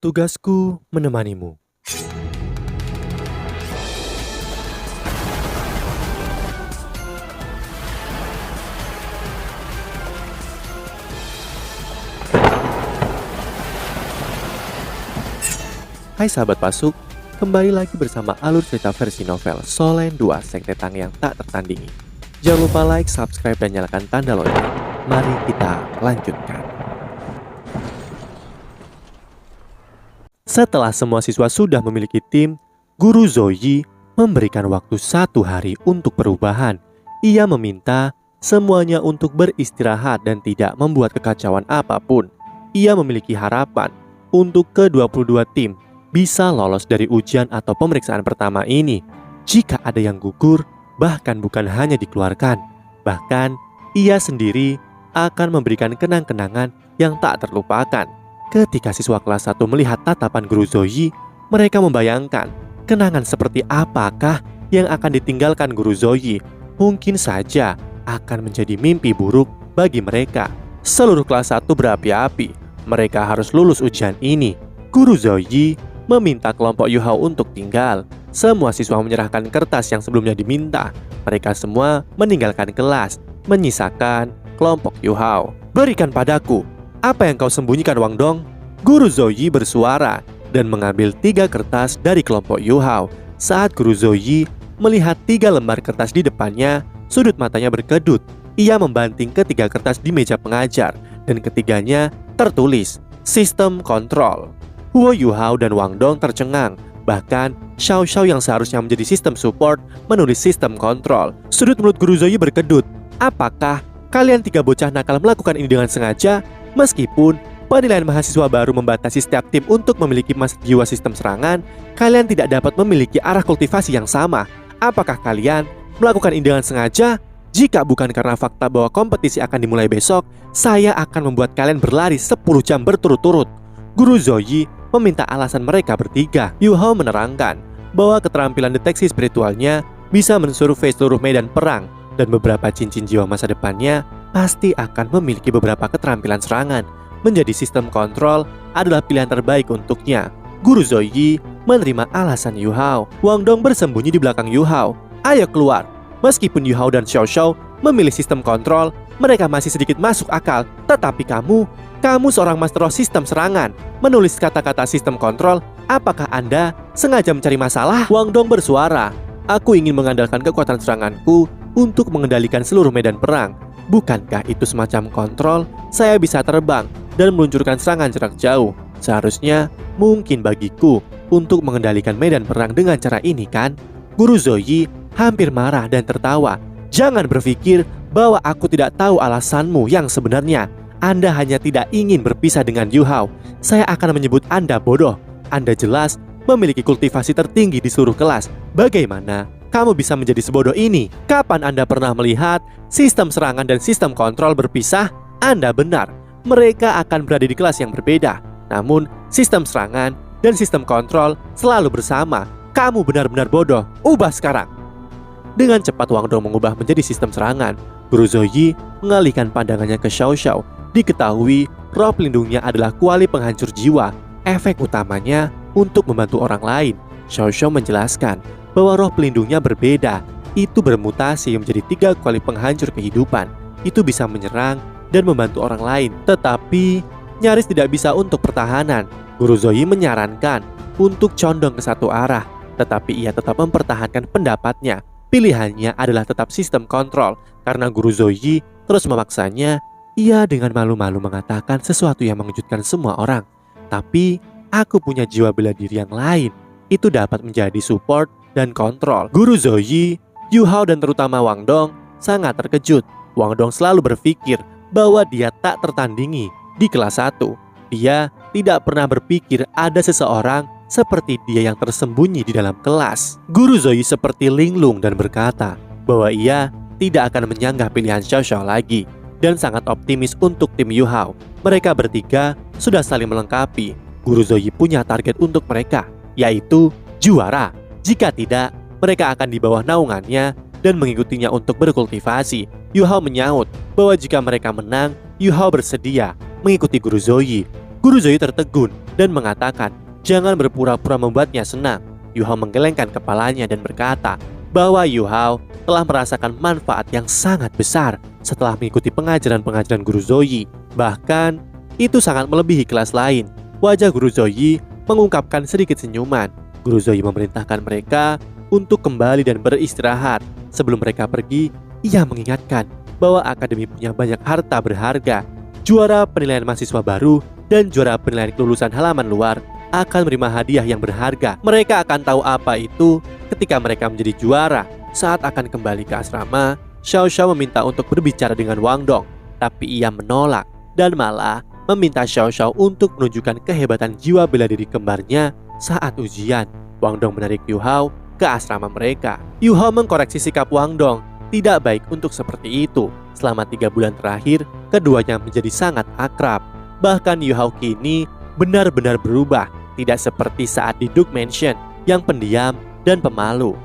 Tugasku menemanimu. Hai sahabat Pasuk, kembali lagi bersama alur cerita versi novel Solen 2 Sekte Tang yang tak tertandingi. Jangan lupa like, subscribe, dan nyalakan tanda lonceng. Mari kita lanjutkan. Setelah semua siswa sudah memiliki tim, Guru Zoyi memberikan waktu 1 hari untuk perubahan. Ia meminta semuanya untuk beristirahat dan tidak membuat kekacauan apapun. Ia memiliki harapan untuk ke-22 tim bisa lolos dari ujian atau pemeriksaan pertama ini. Jika ada yang gugur, bahkan bukan hanya dikeluarkan, bahkan ia sendiri akan memberikan kenang-kenangan yang tak terlupakan. Ketika siswa kelas 1 melihat tatapan Guru Zoyi, mereka membayangkan kenangan seperti apakah yang akan ditinggalkan Guru Zoyi. Mungkin saja akan menjadi mimpi buruk bagi mereka. Seluruh kelas 1 berapi-api. Mereka harus lulus ujian ini. Guru Zoyi meminta kelompok Yuhao untuk tinggal. Semua siswa menyerahkan kertas yang sebelumnya diminta. Mereka semua meninggalkan kelas, menyisakan kelompok Yuhao. Berikan padaku, apa yang kau sembunyikan, Wang Dong? Guru Zoyi bersuara dan mengambil 3 kertas dari kelompok Yuhao. Saat Guru Zoyi melihat 3 lembar kertas di depannya, sudut matanya berkedut. Ia membanting ketiga kertas di meja pengajar, dan ketiganya tertulis Sistem Kontrol. Huo Yuhao dan Wang Dong tercengang. Bahkan Xiao Xiao yang seharusnya menjadi sistem support menulis sistem kontrol. Sudut mulut Guru Zoyi berkedut. Apakah kalian 3 bocah nakal melakukan ini dengan sengaja? Meskipun penilaian mahasiswa baru membatasi setiap tim untuk memiliki masa jiwa sistem serangan, kalian tidak dapat memiliki arah kultivasi yang sama. Apakah kalian melakukan ini dengan sengaja? Jika bukan karena fakta bahwa kompetisi akan dimulai besok, saya akan membuat kalian berlari 10 jam berturut-turut. Guru Zoyi meminta alasan mereka bertiga. Yuhao menerangkan bahwa keterampilan deteksi spiritualnya bisa mensurvei seluruh medan perang, dan beberapa cincin jiwa masa depannya pasti akan memiliki beberapa keterampilan serangan. Menjadi sistem kontrol adalah pilihan terbaik untuknya. Guru Zoyi menerima alasan Yuhao. Wang Dong bersembunyi di belakang Yuhao. Ayo keluar. Meskipun Yuhao dan Xiao Xiao memilih sistem kontrol, mereka masih sedikit masuk akal. Tetapi kamu seorang master of sistem serangan, menulis kata-kata sistem kontrol. Apakah Anda sengaja mencari masalah? Wang Dong bersuara. Aku ingin mengandalkan kekuatan seranganku untuk mengendalikan seluruh medan perang. Bukankah itu semacam kontrol? Saya bisa terbang dan meluncurkan serangan jarak jauh. Seharusnya mungkin bagiku untuk mengendalikan medan perang dengan cara ini, kan? Guru Zoyi hampir marah dan tertawa. Jangan berpikir bahwa aku tidak tahu alasanmu yang sebenarnya. Anda hanya tidak ingin berpisah dengan Yuhao. Saya akan menyebut Anda bodoh. Anda jelas memiliki kultivasi tertinggi di seluruh kelas. Bagaimana kamu bisa menjadi sebodoh ini? Kapan Anda pernah melihat sistem serangan dan sistem kontrol berpisah? Anda benar, mereka akan berada di kelas yang berbeda. Namun, sistem serangan dan sistem kontrol selalu bersama. Kamu benar-benar bodoh. Ubah sekarang. Dengan cepat Wang Dong mengubah menjadi sistem serangan. Guru Zoyi mengalihkan pandangannya ke Xiao Xiao. Diketahui roh pelindungnya adalah kuali penghancur jiwa. Efek utamanya untuk membantu orang lain. Xiao Xiao menjelaskan bahwa roh pelindungnya berbeda. Itu bermutasi menjadi 3 kuali penghancur kehidupan. Itu bisa menyerang dan membantu orang lain, tetapi nyaris tidak bisa untuk pertahanan. Guru Zoyi menyarankan untuk condong ke satu arah, tetapi ia tetap mempertahankan pendapatnya. Pilihannya adalah tetap sistem kontrol. Karena Guru Zoyi terus memaksanya, ia dengan malu-malu mengatakan sesuatu yang mengejutkan semua orang. Tapi aku punya jiwa bela diri yang lain. Itu dapat menjadi support dan kontrol. Guru Zoyi, Yuhao, dan terutama Wang Dong sangat terkejut. Wang Dong selalu berpikir bahwa dia tak tertandingi di kelas 1. Dia tidak pernah berpikir ada seseorang seperti dia yang tersembunyi di dalam kelas. Guru Zoyi seperti linglung dan berkata bahwa ia tidak akan menyanggah pilihan Xiao Xiao lagi, dan sangat optimis untuk tim Yuhao. Mereka bertiga sudah saling melengkapi. Guru Zoyi punya target untuk mereka, yaitu juara. Jika tidak, mereka akan di bawah naungannya dan mengikutinya untuk berkultivasi. Yuhao menyaut bahwa jika mereka menang, Yuhao bersedia mengikuti Guru Zoyi. Guru Zoyi tertegun dan mengatakan jangan berpura-pura membuatnya senang. Yu Hao menggelengkan kepalanya dan berkata bahwa Yu Hao telah merasakan manfaat yang sangat besar setelah mengikuti pengajaran-pengajaran Guru Zoyi. Bahkan, itu sangat melebihi kelas lain. Wajah Guru Zoyi mengungkapkan sedikit senyuman. Guru Zoyi memerintahkan mereka untuk kembali dan beristirahat. Sebelum mereka pergi, ia mengingatkan bahwa akademi punya banyak harta berharga. Juara penilaian mahasiswa baru dan juara penilaian kelulusan halaman luar akan menerima hadiah yang berharga. Mereka akan tahu apa itu ketika mereka menjadi juara. Saat akan kembali ke asrama, Xiao Xiao meminta untuk berbicara dengan Wang Dong, tapi ia menolak dan malah meminta Xiao Xiao untuk menunjukkan kehebatan jiwa bela diri kembarnya saat ujian. Wang Dong menarik Yu Hao ke asrama mereka. Yu Hao mengkoreksi sikap Wang Dong. Tidak baik untuk seperti itu. Selama 3 bulan terakhir, keduanya menjadi sangat akrab. Bahkan Yu Hao kini benar-benar berubah. Tidak seperti saat di Duke Mansion yang pendiam dan pemalu.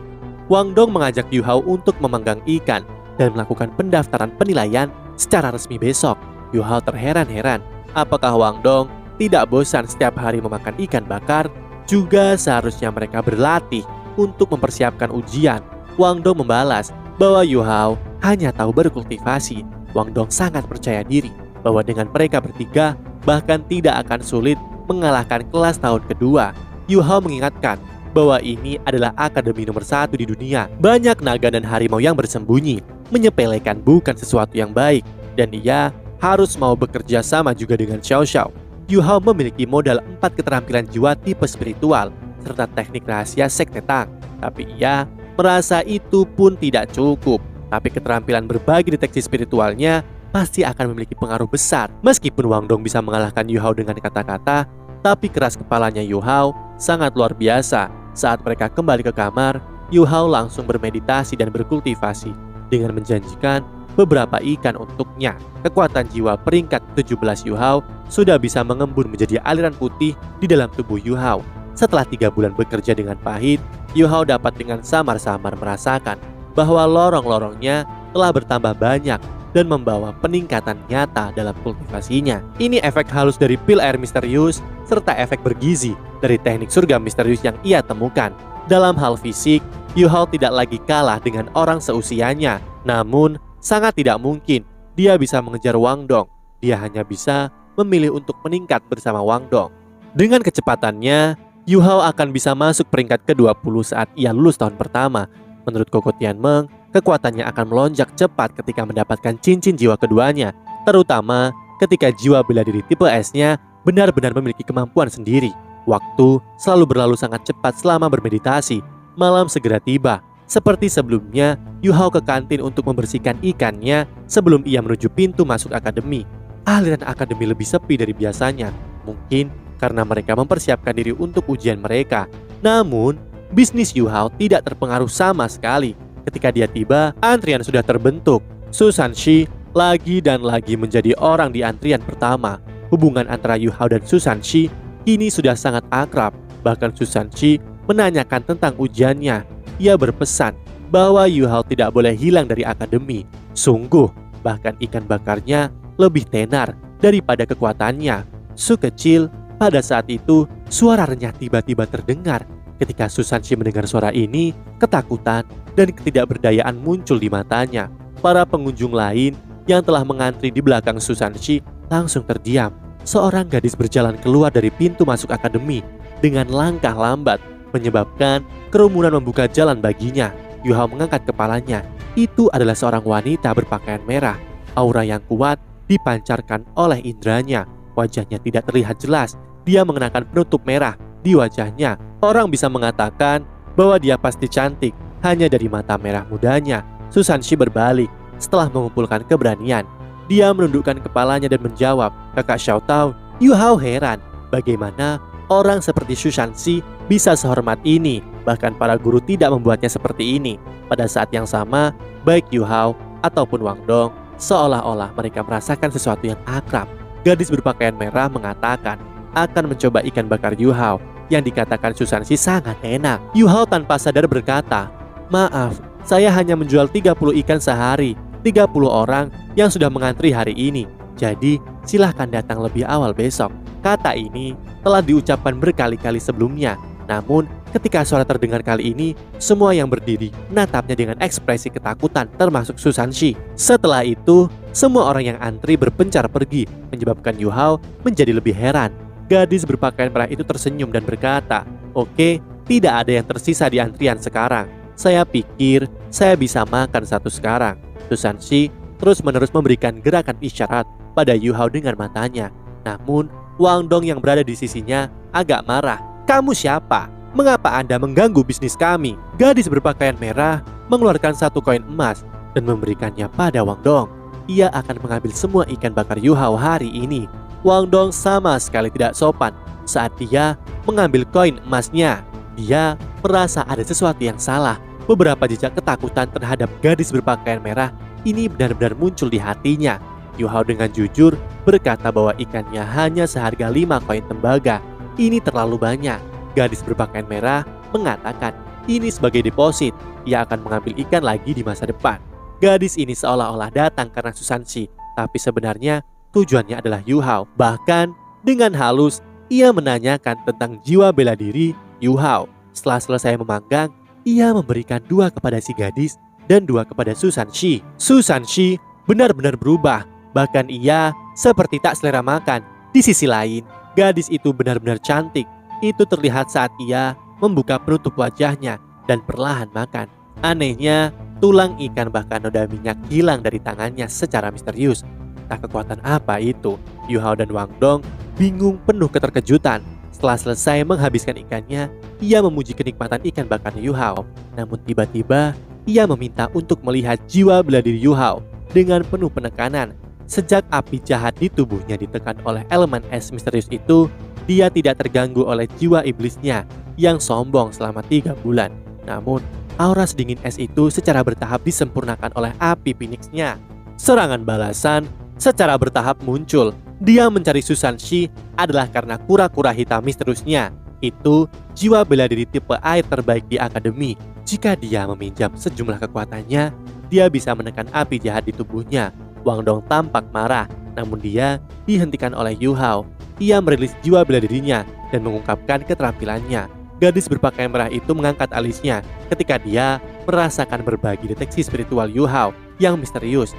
Wang Dong mengajak Yu Hao untuk memanggang ikan dan melakukan pendaftaran penilaian secara resmi besok. Yu Hao terheran-heran. Apakah Wang Dong tidak bosan setiap hari memakan ikan bakar? Juga seharusnya mereka berlatih untuk mempersiapkan ujian. Wang Dong membalas bahwa Yu Hao hanya tahu berkultivasi. Wang Dong sangat percaya diri bahwa dengan mereka bertiga bahkan tidak akan sulit mengalahkan kelas tahun kedua. Yu Hao mengingatkan bahwa ini adalah akademi nomor 1 di dunia. Banyak naga dan harimau yang bersembunyi. Menyepelekan bukan sesuatu yang baik, dan ia harus mau bekerja sama juga dengan Xiao Xiao. Yu Hao memiliki modal 4 keterampilan jiwa tipe spiritual serta teknik rahasia sekte Tang. Tapi ia merasa itu pun tidak cukup. Tapi keterampilan berbagi deteksi spiritualnya pasti akan memiliki pengaruh besar. Meskipun Wang Dong bisa mengalahkan Yu Hao dengan kata-kata, tapi keras kepalanya Yu Hao sangat luar biasa. Saat mereka kembali ke kamar, Yu Hao langsung bermeditasi dan berkultivasi dengan menjanjikan beberapa ikan untuknya. Kekuatan jiwa peringkat 17 Yu Hao sudah bisa mengembun menjadi aliran putih di dalam tubuh Yu Hao. Setelah 3 bulan bekerja dengan pahit, Yu Hao dapat dengan samar-samar merasakan bahwa lorong-lorongnya telah bertambah banyak dan membawa peningkatan nyata dalam kultivasinya. Ini efek halus dari pil air misterius serta efek bergizi dari teknik surga misterius yang ia temukan. Dalam hal fisik, Yu Hao tidak lagi kalah dengan orang seusianya. Namun, sangat tidak mungkin dia bisa mengejar Wang Dong. Dia hanya bisa memilih untuk meningkat bersama Wang Dong. Dengan kecepatannya, Yu Hao akan bisa masuk peringkat ke-20 saat ia lulus tahun pertama. Menurut Koko Tianmeng, kekuatannya akan melonjak cepat ketika mendapatkan cincin jiwa keduanya, terutama ketika jiwa bela diri tipe S-nya benar-benar memiliki kemampuan sendiri. Waktu selalu berlalu sangat cepat selama bermeditasi. Malam segera tiba. Seperti sebelumnya, Yu Hao ke kantin untuk membersihkan ikannya sebelum ia menuju pintu masuk akademi. Aliran akademi lebih sepi dari biasanya. Mungkin karena mereka mempersiapkan diri untuk ujian mereka. Namun, bisnis Yu Hao tidak terpengaruh sama sekali. Ketika dia tiba, antrian sudah terbentuk. Su Sanxi lagi dan lagi menjadi orang di antrian pertama. Hubungan antara Yu Hao dan Su Sanxi kini sudah sangat akrab. Bahkan Su Sanxi menanyakan tentang ujiannya. Ia berpesan bahwa Yu Hao tidak boleh hilang dari akademi. Sungguh, bahkan ikan bakarnya lebih tenar daripada kekuatannya. Su kecil, pada saat itu suara renyah tiba-tiba terdengar. Ketika Su Sanxi mendengar suara ini, ketakutan dan ketidakberdayaan muncul di matanya. Para pengunjung lain yang telah mengantri di belakang Su Sanxi langsung terdiam. Seorang gadis berjalan keluar dari pintu masuk akademi dengan langkah lambat, menyebabkan kerumunan membuka jalan baginya. Yu Hao mengangkat kepalanya. Itu adalah seorang wanita berpakaian merah. Aura yang kuat dipancarkan oleh indranya. Wajahnya tidak terlihat jelas. Dia mengenakan penutup merah di wajahnya. Orang bisa mengatakan bahwa dia pasti cantik hanya dari mata merah mudanya. Su Sanxi berbalik setelah mengumpulkan keberanian. Dia menundukkan kepalanya dan menjawab, "Kakak Xiao Tao." Yu Hao heran bagaimana orang seperti Su Sanxi bisa sehormat ini. Bahkan para guru tidak membuatnya seperti ini. Pada saat yang sama, baik Yu Hao ataupun Wang Dong seolah-olah mereka merasakan sesuatu yang akrab. Gadis berpakaian merah mengatakan akan mencoba ikan bakar Yu Hao yang dikatakan Su Sanxi sangat enak. Yu Hao tanpa sadar berkata, "Maaf, saya hanya menjual 30 ikan sehari. 30 orang yang sudah mengantri hari ini. Jadi silahkan datang lebih awal besok." Kata ini telah diucapkan berkali-kali sebelumnya. Namun ketika suara terdengar kali ini, semua yang berdiri menatapnya dengan ekspresi ketakutan termasuk Susan Shi. Setelah itu, semua orang yang antri berpencar pergi, menyebabkan Yu Hao menjadi lebih heran. Gadis berpakaian merah itu tersenyum dan berkata, "Oke, tidak ada yang tersisa di antrian sekarang. Saya pikir saya bisa makan satu sekarang." Susan Shi terus-menerus memberikan gerakan isyarat pada Yu Hao dengan matanya. Namun, Wang Dong yang berada di sisinya agak marah. "Kamu siapa? Mengapa Anda mengganggu bisnis kami?" Gadis berpakaian merah mengeluarkan satu koin emas dan memberikannya pada Wang Dong. Ia akan mengambil semua ikan bakar Yu Hao hari ini. Wang Dong sama sekali tidak sopan saat dia mengambil koin emasnya. Dia merasa ada sesuatu yang salah. Beberapa jejak ketakutan terhadap gadis berpakaian merah ini benar-benar muncul di hatinya. Yu Hao dengan jujur berkata bahwa ikannya hanya seharga 5 koin tembaga. Ini terlalu banyak. Gadis berpakaian merah mengatakan ini sebagai deposit. Ia akan mengambil ikan lagi di masa depan. Gadis ini seolah-olah datang karena Susan Shi, tapi sebenarnya tujuannya adalah Yu Hao. Bahkan dengan halus ia menanyakan tentang jiwa bela diri Yu Hao. Setelah selesai memanggang, ia memberikan 2 kepada si gadis dan 2 kepada Susan Shi. Susan Shi benar-benar berubah. Bahkan ia seperti tak selera makan. Di sisi lain, gadis itu benar-benar cantik. Itu terlihat saat ia membuka penutup wajahnya dan perlahan makan. Anehnya, tulang ikan bahkan noda minyak hilang dari tangannya secara misterius. Entah kekuatan apa itu. Yu Hao dan Wang Dong bingung penuh keterkejutan. Setelah selesai menghabiskan ikannya, ia memuji kenikmatan ikan bakar Yu Hao. Namun tiba-tiba, ia meminta untuk melihat jiwa bela diri Yu Hao dengan penuh penekanan. Sejak api jahat di tubuhnya ditekan oleh elemen es misterius itu, dia tidak terganggu oleh jiwa iblisnya yang sombong selama 3 bulan. Namun, aura sedingin es itu secara bertahap disempurnakan oleh api Phoenix-nya. Serangan balasan secara bertahap muncul. Dia mencari Susan Shi adalah karena kura-kura hitam misteriusnya. Itu jiwa bela diri tipe air terbaik di akademi. Jika dia meminjam sejumlah kekuatannya, dia bisa menekan api jahat di tubuhnya. Wang Dong tampak marah, namun dia dihentikan oleh Yu Hao. Ia merilis jiwa bela dirinya dan mengungkapkan keterampilannya. Gadis berpakaian merah itu mengangkat alisnya ketika dia merasakan berbagi deteksi spiritual Yu Hao yang misterius.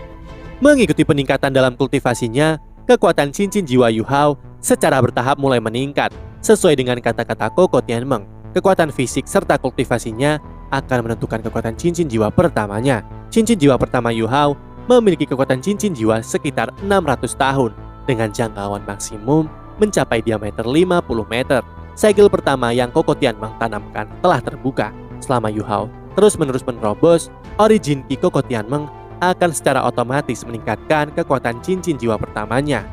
Mengikuti peningkatan dalam kultivasinya, kekuatan cincin jiwa Yu Hao secara bertahap mulai meningkat. Sesuai dengan kata-kata Koko Tianmeng, kekuatan fisik serta kultivasinya akan menentukan kekuatan cincin jiwa pertamanya. Cincin jiwa pertama Yu Hao memiliki kekuatan cincin jiwa sekitar 600 tahun dengan jangkauan maksimum mencapai diameter 50 meter. Segel pertama yang Koko Tianmeng tanamkan telah terbuka. Selama Yu Hao terus-menerus menerobos, origin Ki Koko Tianmeng akan secara otomatis meningkatkan kekuatan cincin jiwa pertamanya.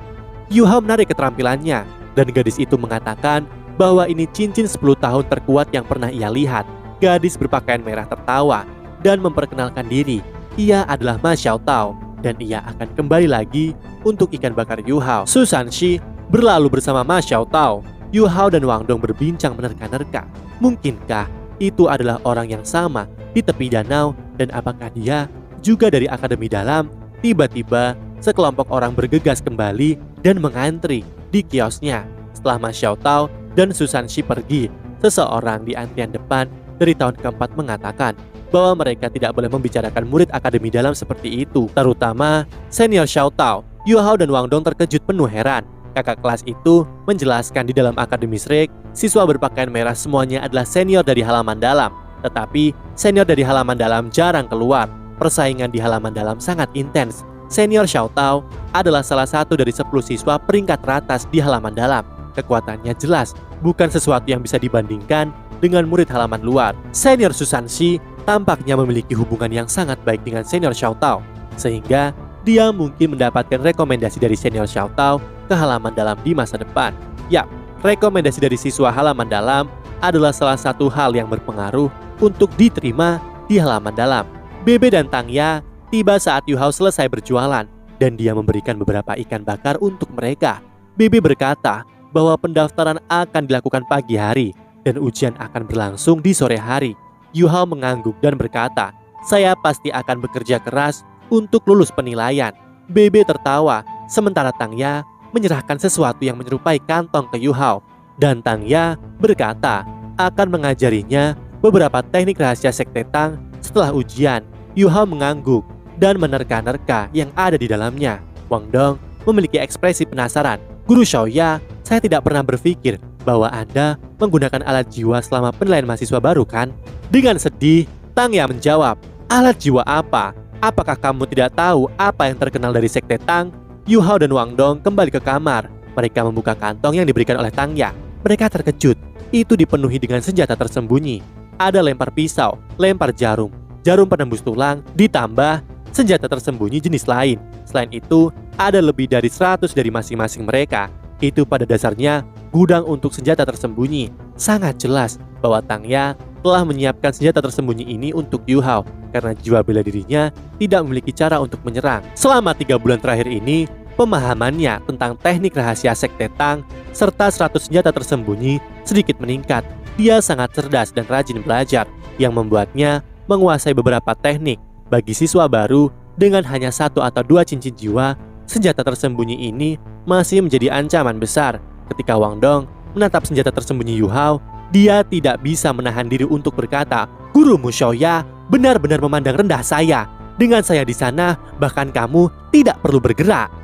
Yu Hao menarik keterampilannya dan gadis itu mengatakan bahwa ini cincin 10 tahun terkuat yang pernah ia lihat. Gadis berpakaian merah tertawa dan memperkenalkan diri. Ia adalah Ma Xiaotao dan ia akan kembali lagi untuk ikan bakar Yu Hao. Susan Shi berlalu bersama Ma Xiaotao. Yu Hao dan Wang Dong berbincang menerka-nerka. Mungkinkah itu adalah orang yang sama di tepi danau dan apakah dia juga dari Akademi Dalam? Tiba-tiba sekelompok orang bergegas kembali dan mengantri di kiosnya. Setelah Ma Xiaotao dan Susan Shi pergi, seseorang di antrian depan dari tahun keempat mengatakan bahwa mereka tidak boleh membicarakan murid Akademi Dalam seperti itu, terutama senior Xiaotao. Yu Hao dan Wang Dong terkejut penuh heran. Kakak kelas itu menjelaskan di dalam Akademi Shrek, siswa berpakaian merah semuanya adalah senior dari halaman dalam. Tetapi senior dari halaman dalam jarang keluar. Persaingan di halaman dalam sangat intens. Senior Xiaotao adalah salah satu dari 10 siswa peringkat teratas di halaman dalam. Kekuatannya jelas bukan sesuatu yang bisa dibandingkan dengan murid halaman luar. Senior Susan Shi tampaknya memiliki hubungan yang sangat baik dengan senior Xiaotao, sehingga dia mungkin mendapatkan rekomendasi dari senior Xiaotao ke halaman dalam di masa depan. Ya, rekomendasi dari siswa halaman dalam adalah salah satu hal yang berpengaruh untuk diterima di halaman dalam. Bebe dan Tangya tiba saat Yu Hao selesai berjualan dan dia memberikan beberapa ikan bakar untuk mereka. Bebe berkata bahwa pendaftaran akan dilakukan pagi hari dan ujian akan berlangsung di sore hari. Yu Hao mengangguk dan berkata, "Saya pasti akan bekerja keras untuk lulus penilaian." Bebe tertawa, sementara Tangya menyerahkan sesuatu yang menyerupai kantong ke Yu Hao. Dan Tang Ya berkata akan mengajarinya beberapa teknik rahasia Sekte Tang. Setelah ujian, Yu Hao mengangguk dan menerka-nerka yang ada di dalamnya. Wang Dong memiliki ekspresi penasaran. Guru Xiaoya, saya tidak pernah berpikir bahwa Anda menggunakan alat jiwa selama penilaian mahasiswa baru kan? Dengan sedih, Tang Ya menjawab, alat jiwa apa? Apakah kamu tidak tahu apa yang terkenal dari Sekte Tang? Yu Hao dan Wang Dong kembali ke kamar. Mereka membuka kantong yang diberikan oleh Tang Ya. Mereka terkejut. Itu dipenuhi dengan senjata tersembunyi. Ada lempar pisau, lempar jarum, jarum penembus tulang, ditambah senjata tersembunyi jenis lain. Selain itu, ada lebih dari 100 dari masing-masing mereka. Itu pada dasarnya gudang untuk senjata tersembunyi. Sangat jelas bahwa Tang Ya telah menyiapkan senjata tersembunyi ini untuk Yu Hao karena jiwa bela dirinya tidak memiliki cara untuk menyerang. Selama 3 bulan terakhir ini, pemahamannya tentang teknik rahasia Sekte Tang serta 100 senjata tersembunyi sedikit meningkat. Dia sangat cerdas dan rajin belajar yang membuatnya menguasai beberapa teknik. Bagi siswa baru dengan hanya 1 atau 2 cincin jiwa, senjata tersembunyi ini masih menjadi ancaman besar. Ketika Wang Dong menatap senjata tersembunyi Yu Hao, dia tidak bisa menahan diri untuk berkata, "Guru Xiaoya benar-benar memandang rendah saya. Dengan saya di sana, bahkan kamu tidak perlu bergerak."